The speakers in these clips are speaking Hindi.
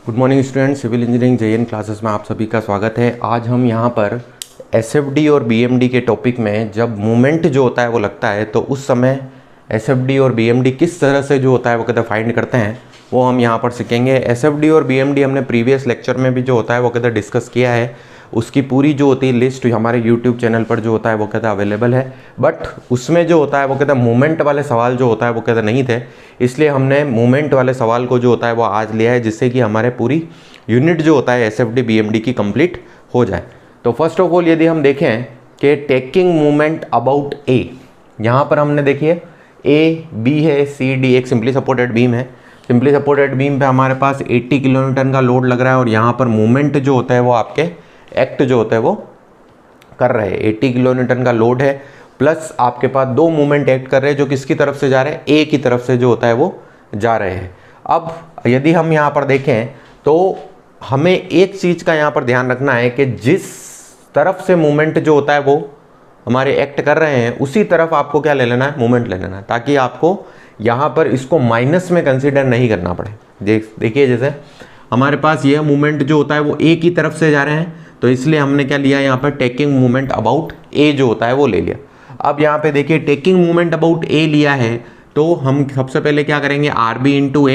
Good morning students, civil engineering JN classes में आप सभी का स्वागत है। आज हम यहाँ पर एसएफडी और बीएमडी के टॉपिक में जब मूवमेंट जो होता है वो लगता है तो उस समय एसएफडी और बीएमडी किस तरह से जो होता है वो कहते हैं फाइंड करते हैं, वो हम यहाँ पर सीखेंगे। एसएफडी और बीएमडी हमने प्रीवियस लेक्चर में भी जो होता है वो कहते हैं डिस्कस किया है। उसकी पूरी जो होती है लिस्ट हमारे यूट्यूब चैनल पर जो होता है वो कहते हैं अवेलेबल है, बट उसमें जो होता है वो कहते हैं मूवमेंट वाले सवाल जो होता है वो कहते नहीं थे, इसलिए हमने मूवमेंट वाले सवाल को जो होता है वो आज लिया है, जिससे कि हमारे पूरी यूनिट जो होता है एसएफडी बीएमडी की कंप्लीट हो जाए। तो फर्स्ट ऑफ ऑल यदि हम देखें कि टेकिंग मूवमेंट अबाउट ए, यहाँ पर हमने देखिए ए बी है, सी डी एक सिंपली सपोर्टेड बीम है। सिंपली सपोर्टेड बीम पे हमारे पास 80 किलोन्यूटन का लोड लग रहा है और यहाँ पर मूवमेंट जो होता है वो आपके एक्ट जो होता है वो कर रहे हैं। 80 किलोन्यूटन का लोड है प्लस आपके पास दो मूवमेंट एक्ट कर रहे हैं जो किसकी तरफ से जा रहे हैं, ए की तरफ से जो होता है वो जा रहे हैं। अब यदि हम यहाँ पर देखें तो हमें एक चीज़ का यहाँ पर ध्यान रखना है कि जिस तरफ से मूवमेंट जो होता है वो हमारे एक्ट कर रहे हैं उसी तरफ आपको क्या ले लेना है, मूवमेंट ले लेना है, ताकि आपको यहाँ पर इसको माइनस में कंसीडर नहीं करना पड़े। देखिए जैसे हमारे पास यह मूवमेंट जो होता है वो ए की तरफ से जा रहे हैं, तो इसलिए हमने क्या लिया यहाँ पर टेकिंग मूवमेंट अबाउट ए जो होता है वो ले लिया। अब यहाँ पे देखिए टेकिंग मूवमेंट अबाउट ए लिया है तो हम सबसे पहले क्या करेंगे, आर बी इंटू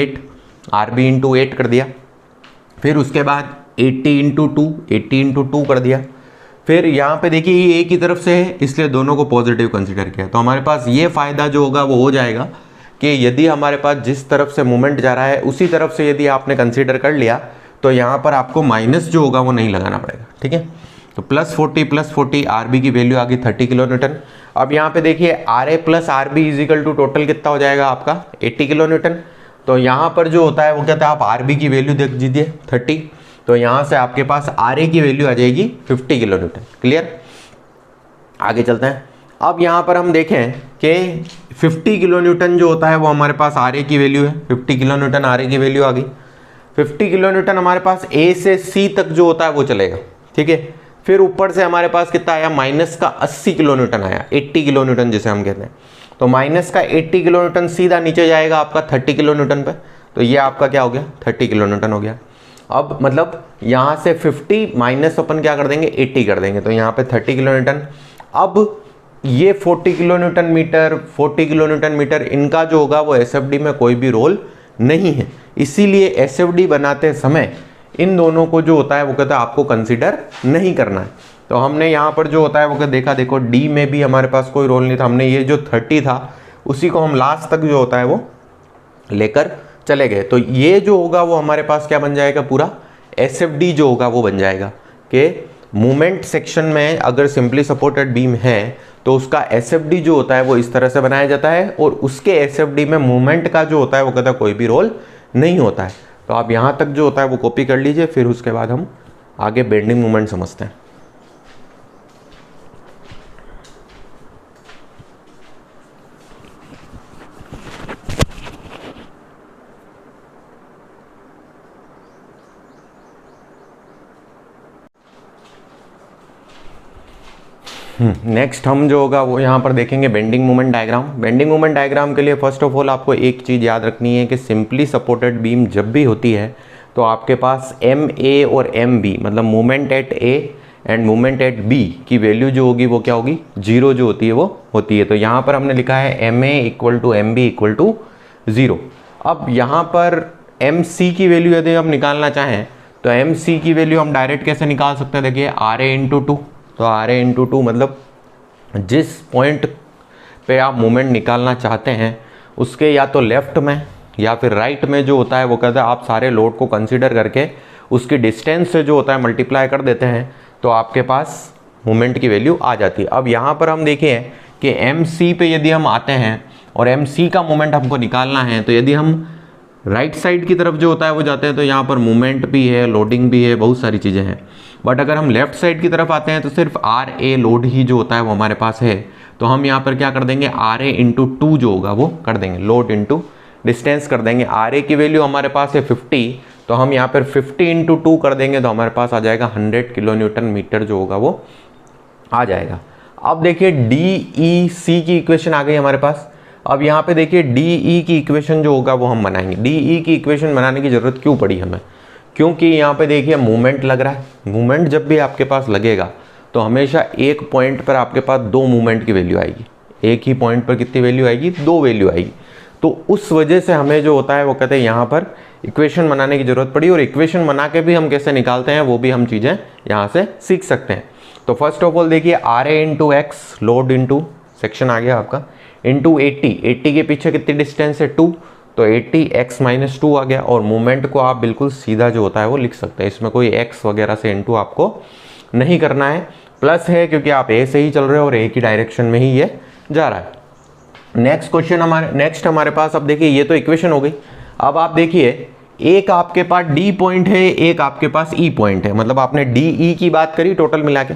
8 कर दिया। फिर उसके बाद 80 इंटू टू कर दिया। फिर यहाँ पे देखिए ये ए की तरफ से है इसलिए दोनों को पॉजिटिव कंसीडर किया। तो हमारे पास ये फ़ायदा जो होगा वो हो जाएगा कि यदि हमारे पास जिस तरफ से मूवमेंट जा रहा है उसी तरफ से यदि आपने कंसीडर कर लिया तो यहाँ पर आपको माइनस जो होगा वो नहीं लगाना पड़ेगा। ठीक है, तो प्लस 40 आर बी की वैल्यू आ गई 30 किलो न्यूटन। अब यहाँ पे देखिए R A plus R B equal to total कितना हो जाएगा आपका 80 किलो न्यूटन। तो यहाँ पर जो होता है वो कहता है आप आर बी की वैल्यू देख दीजिए 30, तो यहाँ से आपके पास आर ए की वैल्यू आ जाएगी 50 किलो न्यूटन। क्लियर, आगे चलते हैं। अब यहाँ पर हम देखें कि 50 किलो न्यूटन जो होता है वो हमारे पास आर ए की वैल्यू है, 50 किलो न्यूटन आर ए की वैल्यू आ गई। 50 किलो न्यूटन हमारे पास ए से सी तक जो होता है वो चलेगा। ठीक है, फिर ऊपर से हमारे पास कितना आया, माइनस का 80 किलो न्यूटन आया, 80 किलो न्यूटन जिसे हम कहते हैं। तो माइनस का 80 किलो न्यूटन सीधा नीचे जाएगा आपका 30 किलो न्यूटन पे, तो ये आपका क्या हो गया 30 किलो न्यूटन हो गया। अब मतलब यहाँ से 50 माइनस अपन क्या कर देंगे 80 कर देंगे, तो यहाँ पे 30 किलो न्यूटन। अब ये 40 kilo newton metre 40 kilo newton metre इनका जो होगा वो एसएफडी में कोई भी रोल नहीं है, इसीलिए एसएफडी बनाते समय इन दोनों को जो होता है वो कहता है आपको कंसीडर नहीं करना है। तो हमने यहाँ पर जो होता है वो देखा, देखो डी में भी हमारे पास कोई रोल नहीं था, हमने ये जो 30 था उसी को हम लास्ट तक जो होता है वो लेकर चले गए। तो ये जो होगा वो हमारे पास क्या बन जाएगा, पूरा एसएफडी जो होगा वो बन जाएगा कि मूवमेंट सेक्शन में अगर सिंपली सपोर्टेड बीम है तो उसका एसएफडी जो होता है वो इस तरह से बनाया जाता है और उसके एसएफडी में मूवमेंट का जो होता है वो कहता है कोई भी रोल नहीं होता है। तो आप यहाँ तक जो होता है वो कॉपी कर लीजिए, फिर उसके बाद हम आगे बेंडिंग मूवमेंट समझते हैं। नेक्स्ट हम जो होगा वो यहाँ पर देखेंगे bending movement diagram. Bending movement diagram के लिए फर्स्ट ऑफ ऑल आपको एक चीज़ याद रखनी है कि सिंपली सपोर्टेड बीम जब भी होती है तो आपके पास एम ए और एम बी मतलब movement at A and movement at B की वैल्यू जो होगी वो क्या होगी, जीरो जो होती है वो होती है। तो यहाँ पर हमने लिखा है M A equal to M B equal to 0। अब यहाँ पर एम सी की वैल्यू यदि हम निकालना चाहें तो एम सी की वैल्यू हम डायरेक्ट कैसे निकाल सकते हैं, देखिए आर ए इंटू 2। तो आर ए इंटू 2 मतलब जिस पॉइंट पे आप मूवमेंट निकालना चाहते हैं उसके या तो लेफ्ट में या फिर राइट में जो होता है वो कहता है आप सारे लोड को कंसीडर करके उसकी डिस्टेंस से जो होता है मल्टीप्लाई कर देते हैं तो आपके पास मूवमेंट की वैल्यू आ जाती है। अब यहाँ पर हम देखिए कि एम सी पे यदि हम आते हैं और एम सी का मूवमेंट हमको निकालना है तो यदि हम राइट साइड की तरफ जो होता है वो जाते हैं तो यहाँ पर मूवमेंट भी है, लोडिंग भी है, बहुत सारी चीज़ें हैं। बट अगर हम लेफ्ट साइड की तरफ आते हैं तो सिर्फ आर ए लोड ही जो होता है वो हमारे पास है, तो हम यहाँ पर क्या कर देंगे आर ए इंटू 2 जो होगा वो कर देंगे, लोड इंटू डिस्टेंस कर देंगे। आर ए की वैल्यू हमारे पास है 50, तो हम यहाँ पर 50 इंटू 2 कर देंगे तो हमारे पास आ जाएगा 100 किलो न्यूटन मीटर जो होगा वो आ जाएगा। अब देखिए डी ई सी की इक्वेशन आ गई हमारे पास। अब यहाँ पे देखिए डी ई की इक्वेशन जो होगा वो हम बनाएंगे। डी ई की इक्वेशन बनाने की ज़रूरत क्यों पड़ी हमें, क्योंकि यहाँ पे देखिए मूवमेंट लग रहा है। मूवमेंट जब भी आपके पास लगेगा तो हमेशा एक पॉइंट पर आपके पास दो मूवमेंट की वैल्यू आएगी। एक ही पॉइंट पर कितनी वैल्यू आएगी? दो वैल्यू आएगी। तो उस वजह से हमें जो होता है वो कहते हैं यहाँ पर इक्वेशन बनाने की जरूरत पड़ी, और इक्वेशन बना के भी हम कैसे निकालते हैं वो भी हम चीज़ें यहाँ से सीख सकते हैं। तो फर्स्ट ऑफ ऑल देखिए R A into X load into section आ गया आपका, इंटू 80 के पीछे कितनी डिस्टेंस है 2, तो 80 x माइनस 2 आ गया। और मूवमेंट को आप बिल्कुल सीधा जो होता है वो लिख सकते हैं, इसमें कोई x वगैरह से इंटू आपको नहीं करना है। प्लस है क्योंकि आप ए से ही चल रहे हो और एक ही डायरेक्शन में ही ये जा रहा है। नेक्स्ट हमारे पास, अब देखिए ये तो इक्वेशन हो गई। अब आप देखिए एक आपके पास डी पॉइंट है, एक आपके पास ई पॉइंट है, मतलब आपने डी ई की बात करी, टोटल मिला के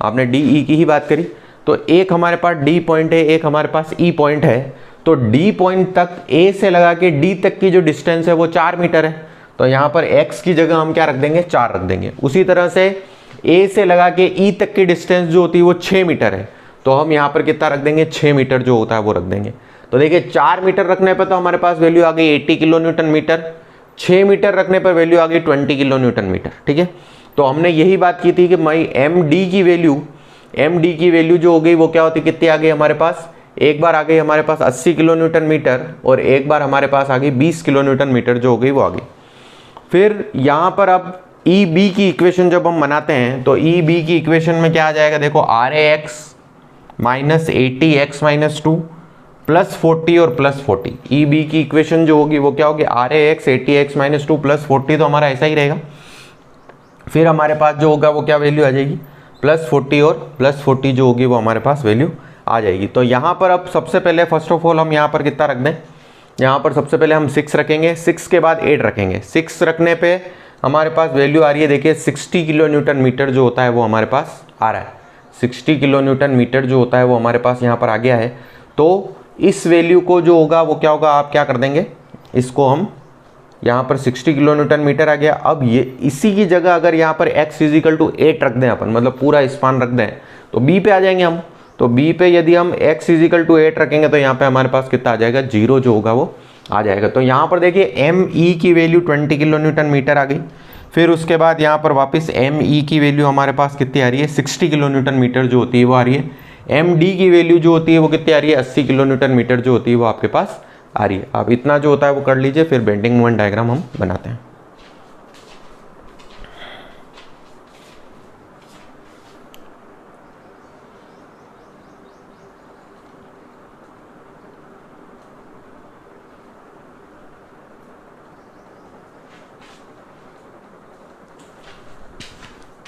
आपने डी ई की ही बात करी। तो एक हमारे पास डी पॉइंट है, एक हमारे पास ई पॉइंट है। तो डी पॉइंट तक ए से लगा के डी तक की जो डिस्टेंस है वो 4 मीटर है। तो यहाँ पर x की जगह हम क्या रख देंगे? 4 रख देंगे। उसी तरह से ए से लगा के ई तक की डिस्टेंस जो होती है वो 6 मीटर है। तो हम यहाँ पर कितना रख देंगे? 6 मीटर जो होता है वो रख देंगे। तो देखिए 4 मीटर रखने पर तो हमारे पास वैल्यू आ गई 80 किलो न्यूटन मीटर, 6 मीटर रखने पर वैल्यू आ गई 20 किलो न्यूटन मीटर। ठीक है, तो हमने यही बात की थी कि भाई एम डी की वैल्यू जो हो गई वो क्या होती, कितनी आ गई हमारे पास? एक बार आ गई हमारे पास 80 किलो न्यूटन मीटर, और एक बार हमारे पास आ गई 20 किलो न्यूटन मीटर जो हो गई वो आ गई। फिर यहाँ पर अब ई बी की इक्वेशन जब हम बनाते हैं तो ई बी की इक्वेशन में क्या आ जाएगा? देखो R A X minus 80 X minus 2 plus 40 और प्लस 40। ई बी की इक्वेशन जो होगी वो क्या होगी? R A X 80 X minus 2 plus 40, तो हमारा ऐसा ही रहेगा। फिर हमारे पास जो होगा वो क्या वैल्यू आ जाएगी? प्लस 40 और प्लस 40 जो होगी वो हमारे पास वैल्यू आ जाएगी। तो यहाँ पर अब सबसे पहले फर्स्ट ऑफ ऑल हम यहाँ पर कितना रख दें? यहाँ पर सबसे पहले हम 6 रखेंगे, 6 के बाद 8 रखेंगे। 6 रखने पे हमारे पास वैल्यू आ रही है, देखिए 60 किलो न्यूटन मीटर जो होता है वो हमारे पास आ रहा है। 60 किलो न्यूटन मीटर जो होता है वो हमारे पास यहाँ पर आ गया है। तो इस वैल्यू को जो होगा वो क्या होगा? आप क्या कर देंगे? इसको हम यहाँ पर 60 किलो न्यूटन मीटर आ गया। अब ये इसी की जगह अगर यहाँ पर x इजिकल टू 8 रख दें अपन, मतलब पूरा स्पान रख दें, तो b पे आ जाएंगे हम। तो b पे यदि हम x इजिकल टू 8 रखेंगे तो यहाँ पे हमारे पास कितना आ जाएगा? 0 जो होगा वो आ जाएगा। तो यहाँ पर देखिए एम ई की वैल्यू 20 किलो न्यूटन मीटर आ गई। फिर उसके बाद यहाँ पर वापस एम ई की वैल्यू हमारे पास कितनी आ रही है? 60 किलो न्यूटन मीटर जो होती है वो आ रही है। एम डी की वैल्यू जो होती है वो कितनी आ रही है? 80 किलो न्यूटन मीटर जो होती है वो आपके पास आ रही है। अब इतना जो होता है वो कर लीजिए, फिर बेंडिंग मोमेंट डायग्राम हम बनाते हैं।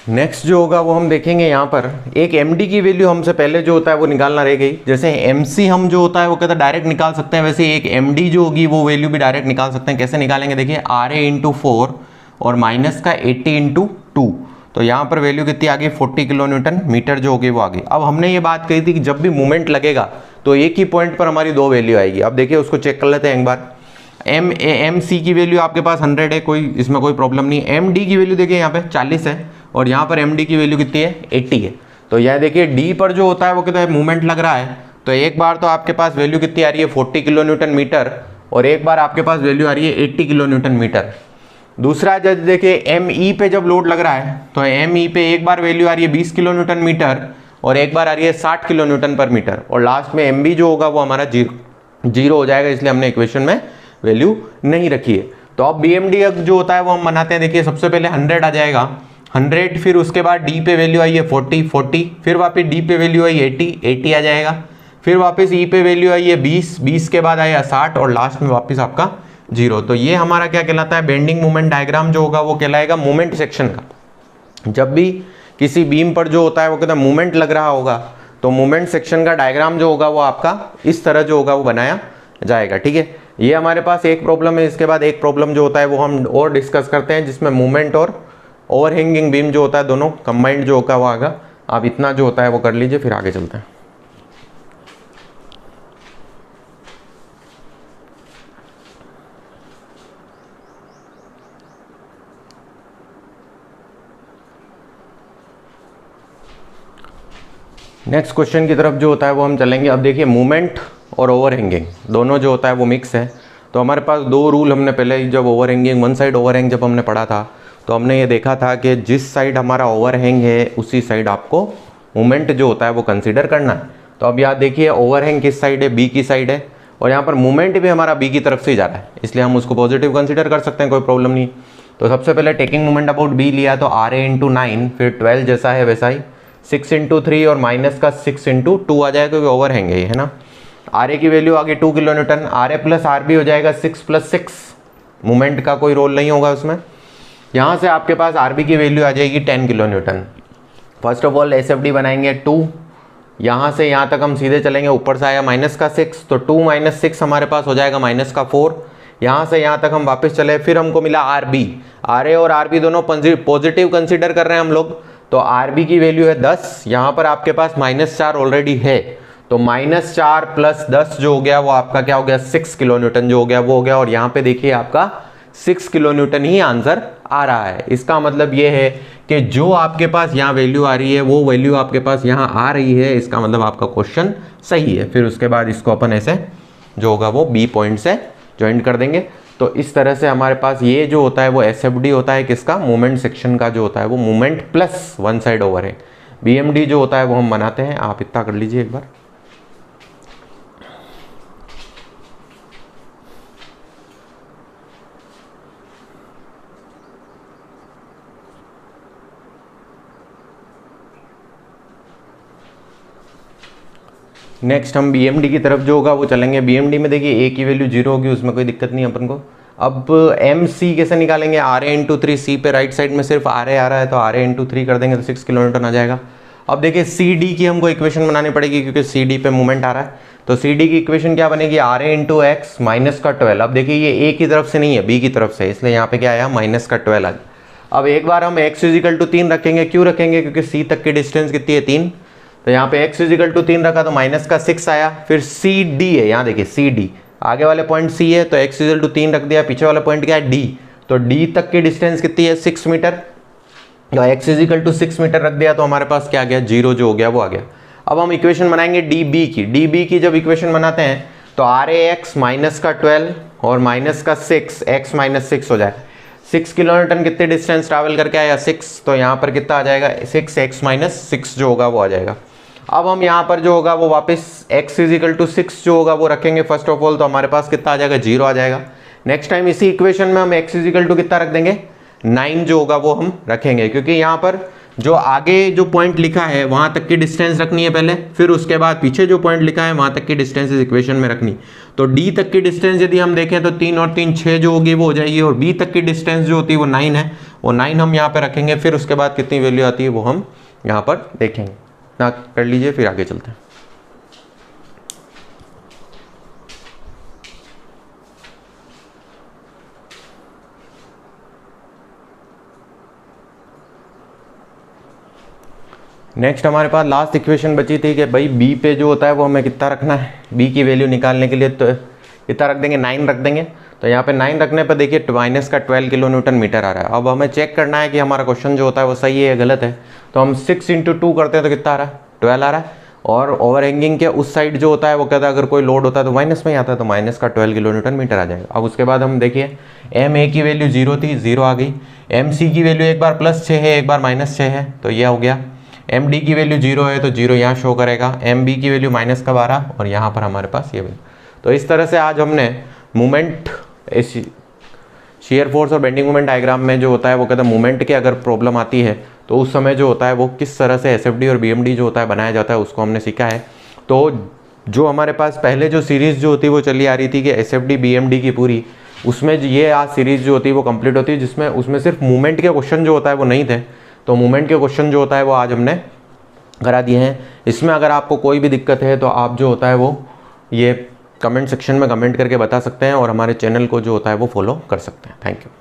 नेक्स्ट जो होगा वो हम देखेंगे, यहाँ पर एक md की वैल्यू हमसे पहले जो होता है वो निकालना रह गई। जैसे mc हम जो होता है वो कहता है डायरेक्ट निकाल सकते हैं, वैसे एक md जो होगी वो वैल्यू भी डायरेक्ट निकाल सकते हैं। कैसे निकालेंगे? देखिए आर ए इंटू 4 और माइनस का 80 इंटू 2, तो यहाँ पर वैल्यू कितनी आ गई? 40 किलो न्यूटन मीटर जो होगी वो आ गई। अब हमने ये बात कही थी कि जब भी मूवमेंट लगेगा तो एक ही पॉइंट पर हमारी दो वैल्यू आएगी। अब देखिए उसको चेक कर लेते हैं एक बार। एम सी की वैल्यू आपके पास 100 है, कोई इसमें कोई प्रॉब्लम नहीं। एम डी की वैल्यू देखिए यहाँ पे 40 है, और यहाँ पर एम डी की वैल्यू कितनी है? 80 है। तो यह देखिए डी पर जो होता है वो कितना मूवमेंट लग रहा है, तो एक बार तो आपके पास वैल्यू कितनी आ रही है? 40 किलो न्यूटन मीटर, और एक बार आपके पास वैल्यू आ रही है 80 किलो न्यूटन मीटर। दूसरा जब देखिए एम ई पे जब लोड लग रहा है तो एम ई पे एक बार वैल्यू आ रही है 20 किलो न्यूटन मीटर, और एक बार आ रही है 60 किलो न्यूटन पर मीटर, और लास्ट में एम बी जो होगा वो हमारा जीरो हो जाएगा, इसलिए हमने इक्वेशन में वैल्यू नहीं रखी है। तो अब बी एम डी जो होता है वो हम बनाते हैं। देखिए सबसे पहले 100 आ जाएगा, 100, फिर उसके बाद डी पे वैल्यू आई है 40, फिर वापस डी पे वैल्यू आई 80 आ जाएगा, फिर वापस ई पे वैल्यू आई है 20 के बाद आया 60, और लास्ट में वापस आपका 0। तो ये हमारा क्या कहलाता है? बेंडिंग मोमेंट डायग्राम जो होगा वो कहलाएगा मोमेंट सेक्शन का। जब भी किसी बीम पर जो होता है वो कहता है मूवमेंट लग रहा होगा, तो मूवमेंट सेक्शन का डायग्राम जो होगा वो आपका इस तरह जो होगा वो बनाया जाएगा। ठीक है, ये हमारे पास एक प्रॉब्लम है। इसके बाद एक प्रॉब्लम जो होता है वो हम और डिस्कस करते हैं, जिसमें मूवमेंट और ओवरहैंगिंग बीम जो होता है दोनों कंबाइंड जो होगा वो आएगा। आप इतना जो होता है वो कर लीजिए, फिर आगे चलते हैं। नेक्स्ट क्वेश्चन की तरफ जो होता है वो हम चलेंगे। अब देखिए मूवमेंट और ओवरहैंगिंग दोनों जो होता है वो मिक्स है। तो हमारे पास दो रूल हमने पहले ही जब ओवरहैंगिंग वन साइड ओवरहैंग जब हमने पढ़ा था तो हमने ये देखा था कि जिस साइड हमारा ओवरहैंग है उसी साइड आपको मोमेंट जो होता है वो कंसीडर करना है। तो अब यहाँ देखिए ओवरहैंग किस साइड है, बी की साइड है, और यहाँ पर मोमेंट भी हमारा बी की तरफ से ही जा रहा है, इसलिए हम उसको पॉजिटिव कंसीडर कर सकते हैं, कोई प्रॉब्लम नहीं। तो सबसे पहले टेकिंग मोमेंट अबाउट बी लिया तो आर ए इंटू 9, फिर 12 जैसा है वैसा ही 6 इंटू 3 और माइनस का 6 इंटू 2 आ जाएगा क्योंकि ओवरहैंग है ना। आर ए की वैल्यू आगे 2 kilo newton, R A plus R B हो जाएगा 6 + 6, मोमेंट का कोई रोल नहीं होगा उसमें। यहाँ से आपके पास आर बी की वैल्यू आ जाएगी 10 kilo Newton. First of all S F D बनाएंगे 2, यहाँ से यहाँ तक हम सीधे चलेंगे, ऊपर से आया माइनस का 6, तो 2 - 6 हमारे पास हो जाएगा माइनस का 4। यहाँ से यहाँ तक हम वापस चले, फिर हमको मिला आर बी, आर ए और आर बी दोनों पॉजिटिव कंसीडर कर रहे हैं हम लोग, तो आर बी की वैल्यू है 10। यहाँ पर आपके पास -4 ऑलरेडी है, तो -4 + 10 जो हो गया वो आपका क्या हो गया, 6 किलो न्यूटन जो हो गया वो हो गया। और यहाँ पे देखिए आपका 6 किलो न्यूटन ही आंसर आ रहा है। इसका मतलब ये है कि जो आपके पास यहाँ वैल्यू आ रही है वो वैल्यू आपके पास यहाँ आ रही है, इसका मतलब आपका क्वेश्चन सही है। फिर उसके बाद इसको अपन ऐसे जो होगा वो बी पॉइंट से ज्वाइन कर देंगे। तो इस तरह से हमारे पास ये जो होता है वो एसएफडी होता है किसका, मोमेंट सेक्शन का जो होता है वो moment plus one side over है। बीएमडी जो होता है वो हम बनाते हैं, आप इतना कर लीजिए एक बार। नेक्स्ट हम बीएमडी की तरफ जो होगा वो चलेंगे। बीएमडी में देखिए ए की वैल्यू 0 होगी, उसमें कोई दिक्कत नहीं अपन को। अब एम सी कैसे निकालेंगे, आर ए इंटू 3, सी पे राइट साइड में सिर्फ आर ए आ रहा है तो आर ए इंटू 3 कर देंगे तो 6 किलो न्यूटन आ जाएगा। अब देखिए सी डी की हमको इक्वेशन बनानी पड़ेगी क्योंकि सी डी पे मूवमेंट आ रहा है, तो सी डी की इक्वेशन क्या बनेगी, R A into X minus का 12। अब देखिए ये ए की तरफ से नहीं है बी की तरफ से, इसलिए यहाँ पे क्या आया माइनस का 12 आ गया। अब एक बार हम x = 3 रखेंगे, क्यों रखेंगे, क्योंकि सी तक की डिस्टेंस कितनी है 3, तो यहाँ पे x = 3 रखा तो माइनस का 6 आया। फिर सी डी है, यहाँ देखिए सी डी, आगे वाले पॉइंट सी है तो x = 3 रख दिया, पीछे वाला पॉइंट क्या है d, तो d तक की डिस्टेंस कितनी है 6 मीटर, तो x = 6 मीटर रख दिया तो हमारे पास क्या आ गया, 0 जो हो गया वो आ गया। अब हम इक्वेशन बनाएंगे डी बी की जब इक्वेशन बनाते हैं तो आर ए एक्स माइनस का 12 और माइनस का 6, x - 6 हो जाए। 6 किलो न्यूटन कितने डिस्टेंस ट्रैवल करके आया 6, तो यहाँ पर कितना आ जाएगा 6x - 6 जो होगा वो आ जाएगा। अब हम यहाँ पर जो होगा वो वापस x = 6 जो होगा वो रखेंगे फर्स्ट ऑफ ऑल, तो हमारे पास कितना आ जाएगा 0 आ जाएगा। नेक्स्ट टाइम इसी इक्वेशन में हम x = कितना रख देंगे 9 जो होगा वो हम रखेंगे, क्योंकि यहाँ पर जो आगे जो पॉइंट लिखा है वहाँ तक की डिस्टेंस रखनी है पहले, फिर उसके बाद पीछे जो पॉइंट लिखा है वहाँ तक की डिस्टेंस इस इक्वेशन में रखनी। तो d तक की डिस्टेंस यदि हम देखें तो 3 और 3 6 जो होगी वो हो जाएगी, और b तक की डिस्टेंस जो होती है वो 9 है, वो 9 हम यहाँ पे रखेंगे। फिर उसके बाद कितनी वैल्यू आती है वो हम यहाँ पर देखेंगे। ना कर लीजिए फिर आगे चलते हैं। नेक्स्ट हमारे पास लास्ट इक्वेशन बची थी कि भाई बी पे जो होता है वो हमें कितना रखना है, बी की वैल्यू निकालने के लिए तो कितना रख देंगे 9 रख देंगे। तो यहाँ पे 9 रखने पर देखिए माइनस का 12 किलो न्यूटन मीटर आ रहा है। अब हमें चेक करना है कि हमारा क्वेश्चन जो होता है वो सही है या गलत है, तो हम 6 × 2 करते हैं तो कितना आ रहा है 12 आ रहा है। और ओवरहैंगिंग के उस साइड जो होता है वो कहता है अगर कोई लोड होता है तो माइनस में ही आता है, तो माइनस का 12 किलो न्यूटन मीटर आ जाएगा। अब उसके बाद हम देखिए एम ए की वैल्यू 0 थी, 0 आ गई। एम सी की वैल्यू एक बार +6 है एक बार -6 है, तो यह हो गया। एम डी की वैल्यू 0 है तो 0 यहाँ शो करेगा। एम बी की वैल्यू -12 और यहाँ पर हमारे पास ये वैल्यू। तो इस तरह से आज हमने मूवमेंट शेयर फोर्स और बेंडिंग मूवमेंट डायग्राम में जो होता है वो कहता है मूवमेंट की अगर प्रॉब्लम आती है तो उस समय जो होता है वो किस तरह से एसएफडी और बीएमडी जो होता है बनाया जाता है उसको हमने सीखा है। तो जो हमारे पास पहले जो सीरीज़ जो होती है वो चली आ रही थी कि एसएफडी बीएमडी की पूरी, उसमें ये आज सीरीज़ जो होती है वो कंप्लीट होती है, जिसमें उसमें सिर्फ मूवमेंट के क्वेश्चन जो होता है वो नहीं थे, तो मूवमेंट के क्वेश्चन जो होता है वो आज हमने करा दिए हैं। इसमें अगर आपको कोई भी दिक्कत है तो आप जो होता है वो ये कमेंट सेक्शन में कमेंट करके बता सकते हैं और हमारे चैनल को जो होता है वो फॉलो कर सकते हैं। Thank you.